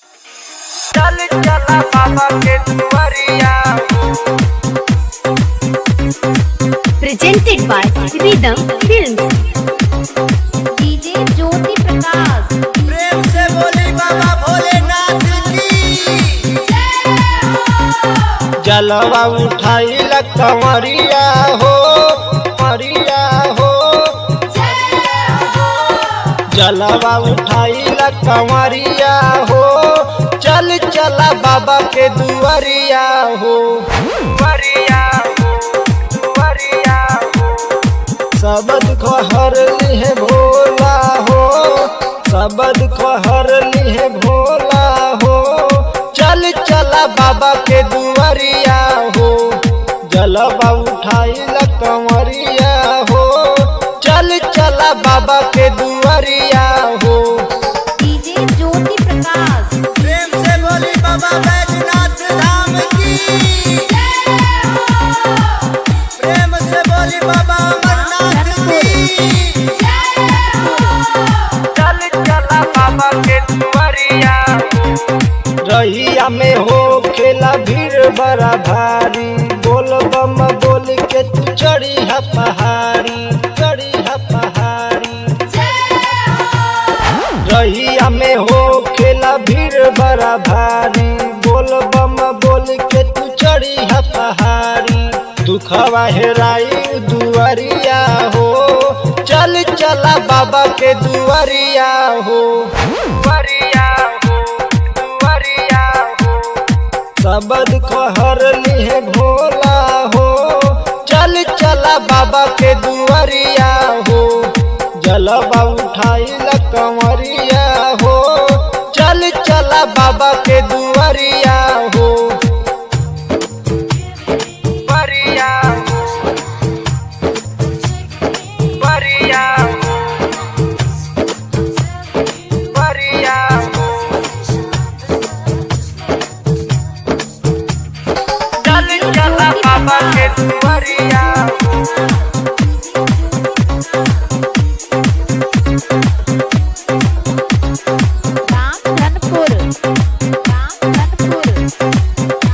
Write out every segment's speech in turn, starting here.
चल चला बाबा के दुआरिया। Presented by Rhythm Films. DJ Jyoti Prakash. प्रेम से बोली बाबा भोलेनाथ की। जलवा उठाई कंवरिया हो, कंवरिया हो। जलवा उठाई कंवरिया हो, चल चला बाबा के दुआरिया हो, दुआरिया हो, दुआरिया हो। सब दुख हर लिहे भोला हो, सब दुख हर लिहे भोला हो। चल चला बाबा के दुआरिया हो, जलवा उठाई कंवरिया हो, चल चला बाबा के दुआरिया हो। डीजे ज्योति प्रकाश। प्रेम से बोली बाबा बैजनाथ धाम की। प्रेम से बोली बाबा अमरनाथ की। चल चला बाबा के दुआरिया हो। रहिया में हो खेला भीड़ बड़ा भारी, बोल बम बोल के तू चढ़ी है पहाड़ी, चढ़ी है पहाड़ी। रहिया में हो खेला भीड़ बड़ा भारी, बोल बम बोल के तू चढ़ी है पहाड़ी। दुखवा हेराई दुआरिया हो, चल चला बाबा के दुआरिया हो, दुआरिया हो, दुआरिया हो। सब दुख हर लिहे भोला हो, चल चला बाबा के दुआरिया हो। जलवा उठाई कंवरिया हो, चल चला बाबा के दुआरिया हो, दुआरिया हो, दुआरिया हो, दुआरिया हो। चल चला बाबा के दुआरिया हो। रामधनपुर।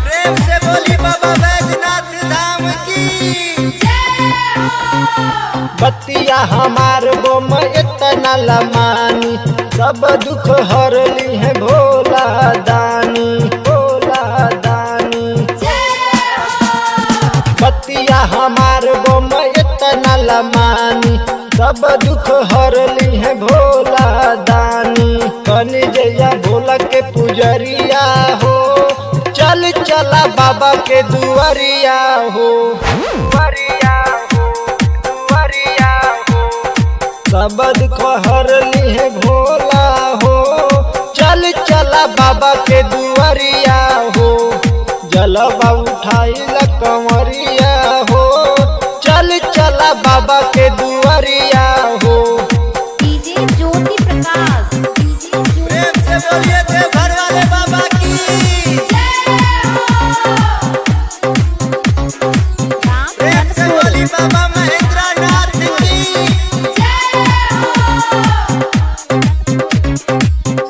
प्रेम से बोली बाबा बैजनाथ धाम की। बतिया हमार बोम इतना लमानी, सब दुख हर ली है भोला दानी, भोला दानी। बतिया हमार बोम इतना लमानी, सब दुख हर ली है भोला दानी। बन जया भोला के पुजरिया हो, चल चला बाबा के दुआरिया हो, दुआरिया हो, दुआरिया हो। सब दुख हर लिहे भोला हो, चल चला बाबा के दुआरिया हो। जलवा उठाई कंवरिया हो, चल चला बाबा के दुआरिया हो। डीजे ज्योति प्रकाश। प्रेम से बोलिए देवघर वाले बाबा की। प्रेम से बोली बाबा महेंद्रनाथ की।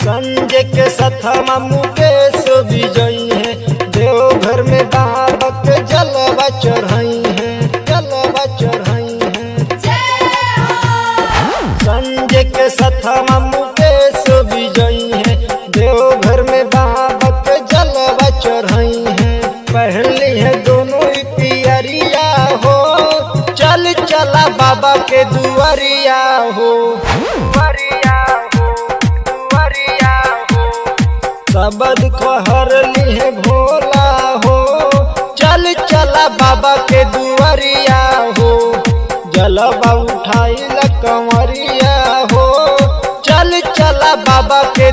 संजय के सथमा मुकेश विजयी है, देवघर में बाबा के जलवा चढ़ाई है, जलवा चढ़ाई है। संजय के सथमा मुकेश विजयी है, देवघर में बाबा के जलवा चढ़ाई है। पहली है दोनों ही पियरिया हो, चल चला बाबा के दुआरिया हो, दुआरिया हो, दुआरिया हो। सब दुख हर लिहे भोला हो, चल चला बाबा के दुआरिया हो। जलवा उठाई कंवरिया हो, चल चला बाबा के